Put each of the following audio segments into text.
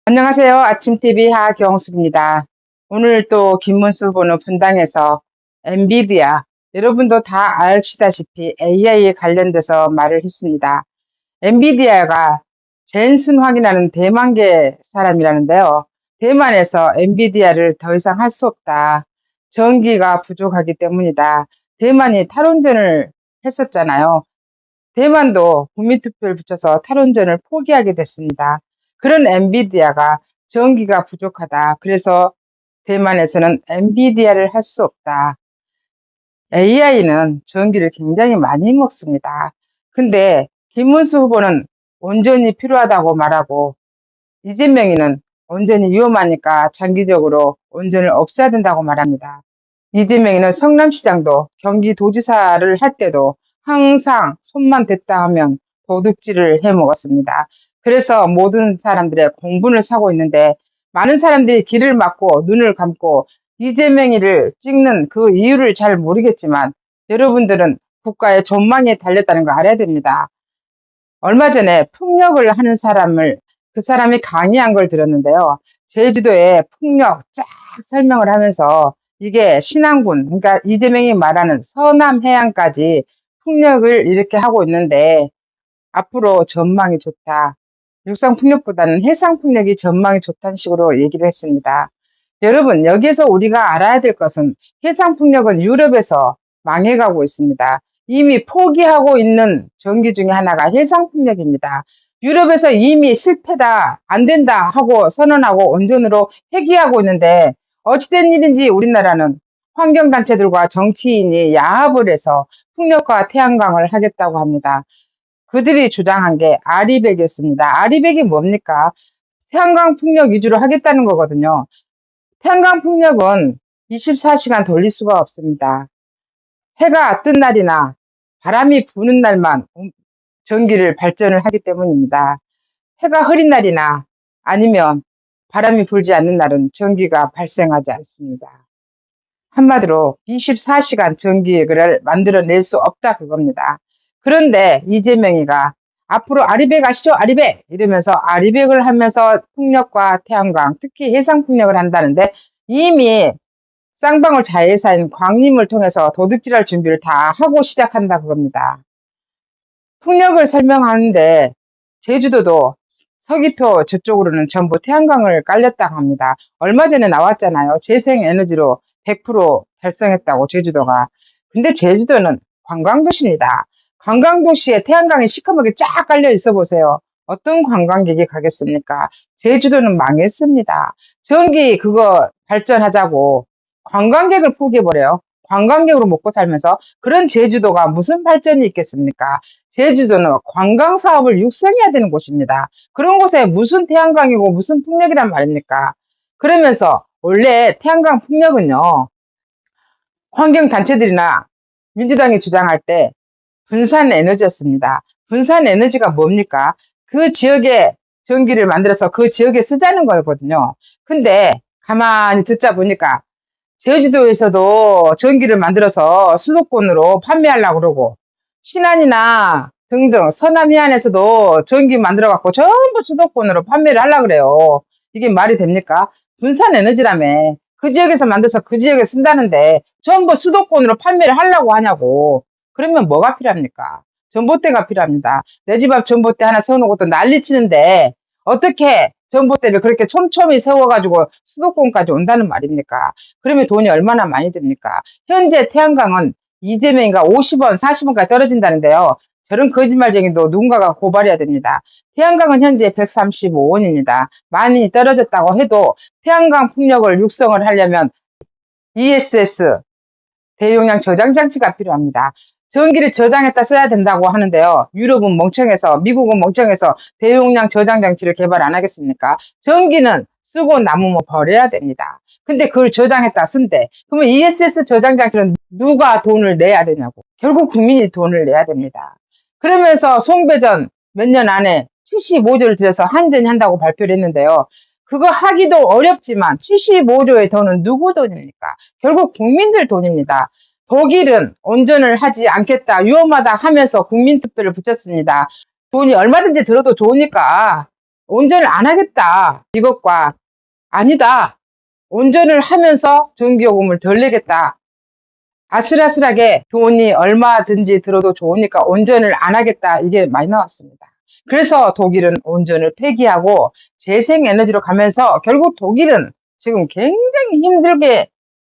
안녕하세요. 아침TV 하경숙입니다. 오늘 또 김문수 후보는 분당에서 엔비디아, 여러분도 다 아시다시피 AI에 관련돼서 말을 했습니다. 엔비디아가 젠슨 황이라는 대만계 사람이라는데요. 대만에서 엔비디아를 더 이상 할 수 없다. 전기가 부족하기 때문이다. 대만이 탈원전을 했었잖아요. 대만도 국민투표를 붙여서 탈원전을 포기하게 됐습니다. 그런 엔비디아가 전기가 부족하다. 그래서 대만에서는 엔비디아를 할 수 없다. AI는 전기를 굉장히 많이 먹습니다. 근데 김문수 후보는 온전히 필요하다고 말하고, 이재명이는 온전히 위험하니까 장기적으로 온전을 없애야 된다고 말합니다. 이재명이는 성남시장도 경기도지사를 할 때도 항상 손만 댔다 하면 도둑질을 해 먹었습니다. 그래서 모든 사람들의 공분을 사고 있는데, 많은 사람들이 귀를 막고 눈을 감고 이재명이를 찍는 그 이유를 잘 모르겠지만, 여러분들은 국가의 전망에 달렸다는 거 알아야 됩니다. 얼마 전에 폭력을 하는 사람을, 그 사람이 강의한 걸 들었는데요. 제주도에 폭력 쫙 설명을 하면서 이게 신안군, 그러니까 이재명이 말하는 서남해안까지 폭력을 이렇게 하고 있는데 앞으로 전망이 좋다. 육상폭력보다는 해상폭력이 전망이 좋다는 식으로 얘기를 했습니다. 여러분, 여기에서 우리가 알아야 될 것은 해상폭력은 유럽에서 망해가고 있습니다. 이미 포기하고 있는 전기 중에 하나가 해상폭력입니다. 유럽에서 이미 실패다, 안 된다 하고 선언하고 온전으로 회귀하고 있는데, 어찌된 일인지 우리나라는 환경단체들과 정치인이 야합을 해서 풍력과 태양광을 하겠다고 합니다. 그들이 주장한 게 아리백이었습니다. 아리백이 뭡니까? 태양광 풍력 위주로 하겠다는 거거든요. 태양광 풍력은 24시간 돌릴 수가 없습니다. 해가 뜬 날이나 바람이 부는 날만 전기를 발전을 하기 때문입니다. 해가 흐린 날이나 아니면 바람이 불지 않는 날은 전기가 발생하지 않습니다. 한마디로 24시간 전기를 만들어낼 수 없다 그겁니다. 그런데 이재명이가 앞으로 아리백 아시죠? 아리백! 이러면서 아리백을 하면서 풍력과 태양광, 특히 해상풍력을 한다는데, 이미 쌍방울 자회사인 광림을 통해서 도둑질할 준비를 다 하고 시작한다 그겁니다. 풍력을 설명하는데 제주도도 서귀표 저쪽으로는 전부 태양광을 깔렸다고 합니다. 얼마 전에 나왔잖아요. 재생에너지로 100% 달성했다고 제주도가. 근데 제주도는 관광도시입니다. 관광도시에 태양광이 시커멓게 쫙 깔려 있어 보세요. 어떤 관광객이 가겠습니까? 제주도는 망했습니다. 전기 그거 발전하자고 관광객을 포기해버려요. 관광객으로 먹고 살면서 그런 제주도가 무슨 발전이 있겠습니까? 제주도는 관광사업을 육성해야 되는 곳입니다. 그런 곳에 무슨 태양광이고 무슨 풍력이란 말입니까? 그러면서 원래 태양광 풍력은요, 환경단체들이나 민주당이 주장할 때 분산 에너지였습니다. 분산 에너지가 뭡니까? 그 지역에 전기를 만들어서 그 지역에 쓰자는 거였거든요. 근데 가만히 듣자 보니까 제주도에서도 전기를 만들어서 수도권으로 판매하려고 그러고, 신안이나 등등 서남 해안에서도 전기 만들어 갖고 전부 수도권으로 판매를 하려고 그래요. 이게 말이 됩니까? 분산 에너지라며. 그 지역에서 만들어서 그 지역에 쓴다는데 전부 수도권으로 판매를 하려고 하냐고. 그러면 뭐가 필요합니까? 전봇대가 필요합니다. 내 집 앞 전봇대 하나 세우는 것도 난리치는데 어떻게 전봇대를 그렇게 촘촘히 세워가지고 수도권까지 온다는 말입니까? 그러면 돈이 얼마나 많이 듭니까? 현재 태양광은 이재명이가 50원, 40원까지 떨어진다는데요. 저런 거짓말쟁이도 누군가가 고발해야 됩니다. 태양광은 현재 135원입니다. 많이 떨어졌다고 해도 태양광 풍력을 육성을 하려면 ESS, 대용량 저장 장치가 필요합니다. 전기를 저장했다 써야 된다고 하는데요. 유럽은 멍청해서, 미국은 멍청해서 대용량 저장 장치를 개발 안 하겠습니까? 전기는 쓰고 남으면 버려야 됩니다. 근데 그걸 저장했다 쓴대. 그러면 ESS 저장 장치는 누가 돈을 내야 되냐고. 결국 국민이 돈을 내야 됩니다. 그러면서 송배전 몇 년 안에 75조를 들여서 한전이 한다고 발표를 했는데요. 그거 하기도 어렵지만 75조의 돈은 누구 돈입니까? 결국 국민들 돈입니다. 독일은 온전을 하지 않겠다, 위험하다 하면서 국민투표를 붙였습니다. 돈이 얼마든지 들어도 좋으니까 온전을 안 하겠다. 이것과 아니다. 온전을 하면서 전기요금을 덜 내겠다. 아슬아슬하게 돈이 얼마든지 들어도 좋으니까 온전을 안 하겠다. 이게 많이 나왔습니다. 그래서 독일은 온전을 폐기하고 재생에너지로 가면서 결국 독일은 지금 굉장히 힘들게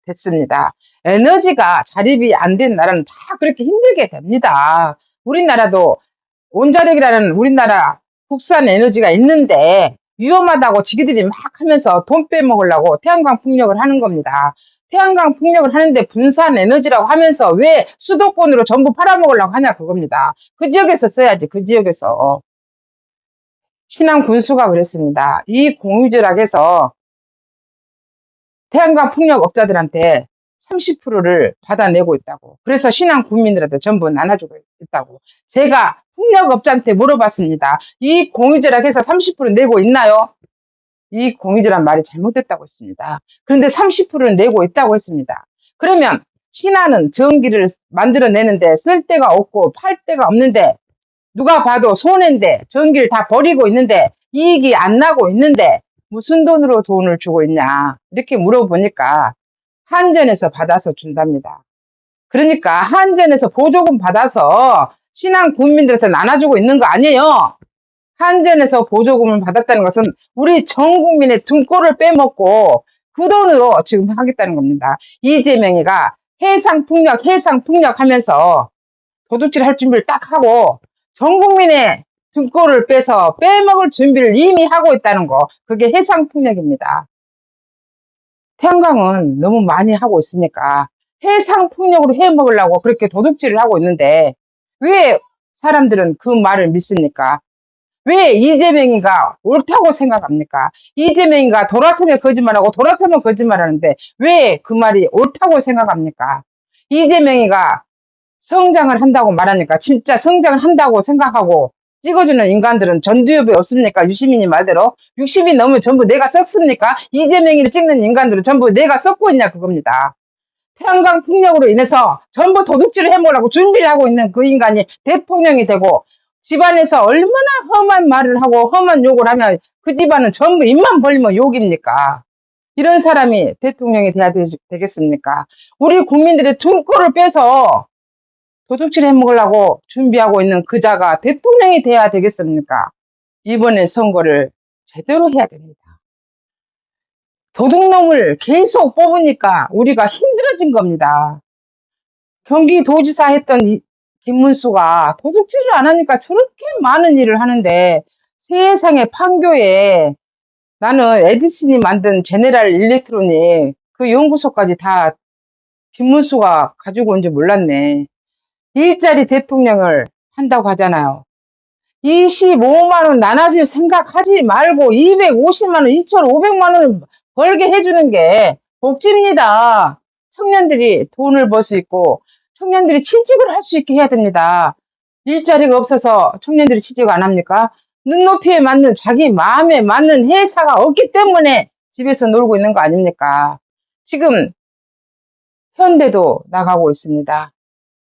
됐습니다. 에너지가 자립이 안 된 나라는 다 그렇게 힘들게 됩니다. 우리나라도 원자력이라는 우리나라 국산 에너지가 있는데 위험하다고 지기들이 막 하면서 돈 빼먹으려고 태양광 풍력을 하는 겁니다. 태양광 풍력을 하는데 분산 에너지라고 하면서 왜 수도권으로 전부 팔아먹으려고 하냐 그겁니다. 그 지역에서 써야지. 그 지역에서. 신안 군수가 그랬습니다. 이 공유절약에서 태양광 풍력 업자들한테 30%를 받아내고 있다고. 그래서 신안 국민들한테 전부 나눠주고 있다고. 제가 풍력업자한테 물어봤습니다. 이 공유절약해서 30% 내고 있나요? 이 공유절약 말이 잘못됐다고 했습니다. 그런데 30%는 내고 있다고 했습니다. 그러면 신안은 전기를 만들어내는데 쓸 데가 없고 팔 데가 없는데 누가 봐도 손해인데 전기를 다 버리고 있는데 이익이 안 나고 있는데 무슨 돈으로 돈을 주고 있냐 이렇게 물어보니까 한전에서 받아서 준답니다. 그러니까 한전에서 보조금 받아서 신안 국민들한테 나눠주고 있는 거 아니에요. 한전에서 보조금을 받았다는 것은 우리 전 국민의 등골을 빼먹고 그 돈으로 지금 하겠다는 겁니다. 이재명이가 해상풍력 하면서 도둑질 할 준비를 딱 하고 전 국민의 등골을 빼서 빼먹을 준비를 이미 하고 있다는 거. 그게 해상풍력입니다. 태양광은 너무 많이 하고 있으니까 해상풍력으로 해먹으려고 그렇게 도둑질을 하고 있는데 왜 사람들은 그 말을 믿습니까? 왜 이재명이가 옳다고 생각합니까? 이재명이가 돌아서면 거짓말하고 돌아서면 거짓말하는데 왜 그 말이 옳다고 생각합니까? 이재명이가 성장을 한다고 말하니까 진짜 성장을 한다고 생각하고 찍어주는 인간들은 전두엽이 없습니까? 유시민이 말대로 60이 넘으면 전부 내가 썩습니까? 이재명이를 찍는 인간들은 전부 내가 썩고 있냐 그겁니다. 태양광 풍력으로 인해서 전부 도둑질을 해먹으려고 준비를 하고 있는 그 인간이 대통령이 되고 집안에서 얼마나 험한 말을 하고 험한 욕을 하면 그 집안은 전부 입만 벌리면 욕입니까? 이런 사람이 대통령이 돼야 되겠습니까? 우리 국민들의 등골을 빼서 도둑질 해먹으려고 준비하고 있는 그자가 대통령이 돼야 되겠습니까? 이번에 선거를 제대로 해야 됩니다. 도둑놈을 계속 뽑으니까 우리가 힘들어진 겁니다. 경기도지사 했던 김문수가 도둑질을 안 하니까 저렇게 많은 일을 하는데 세상에 판교에 나는 에디슨이 만든 제네럴 일렉트로닉 그 연구소까지 다 김문수가 가지고 온 줄 몰랐네. 일자리 대통령을 한다고 하잖아요. 25만원 나눠줄 생각하지 말고 250만원, 2,500만원을 벌게 해주는 게 복지입니다. 청년들이 돈을 벌 수 있고 청년들이 취직을 할 수 있게 해야 됩니다. 일자리가 없어서 청년들이 취직 안 합니까? 눈높이에 맞는 자기 마음에 맞는 회사가 없기 때문에 집에서 놀고 있는 거 아닙니까? 지금 현대도 나가고 있습니다.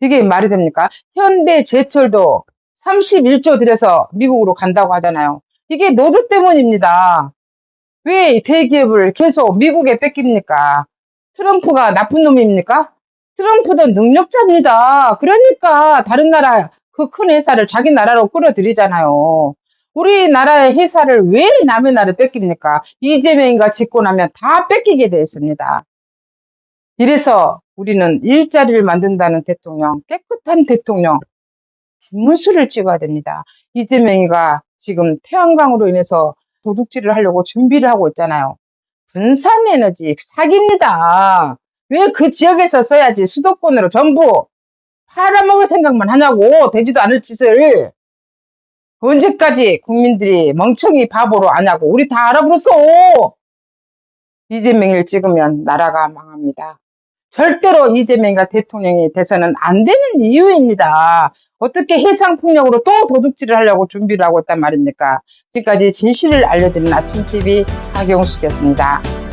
이게 말이 됩니까? 현대제철도 31조 들여서 미국으로 간다고 하잖아요. 이게 노조 때문입니다. 왜 대기업을 계속 미국에 뺏깁니까? 트럼프가 나쁜 놈입니까? 트럼프도 능력자입니다. 그러니까 다른 나라 그 큰 회사를 자기 나라로 끌어들이잖아요. 우리나라의 회사를 왜 남의 나라를 뺏깁니까? 이재명이가 짓고 나면 다 뺏기게 되어 있습니다. 이래서 우리는 일자리를 만든다는 대통령, 깨끗한 대통령, 김문수를 찍어야 됩니다. 이재명이가 지금 태양광으로 인해서 도둑질을 하려고 준비를 하고 있잖아요. 분산에너지 사기입니다. 왜 그 지역에서 써야지 수도권으로 전부 팔아먹을 생각만 하냐고. 되지도 않을 짓을. 언제까지 국민들이 멍청이 바보로 아냐고. 우리 다 알아버렸어. 이재명이를 찍으면 나라가 망합니다. 절대로 이재명이가 대통령이 돼서는 안 되는 이유입니다. 어떻게 해상풍력으로 또 도둑질을 하려고 준비를 하고 있단 말입니까? 지금까지 진실을 알려드리는 아침TV 박영숙이었습니다.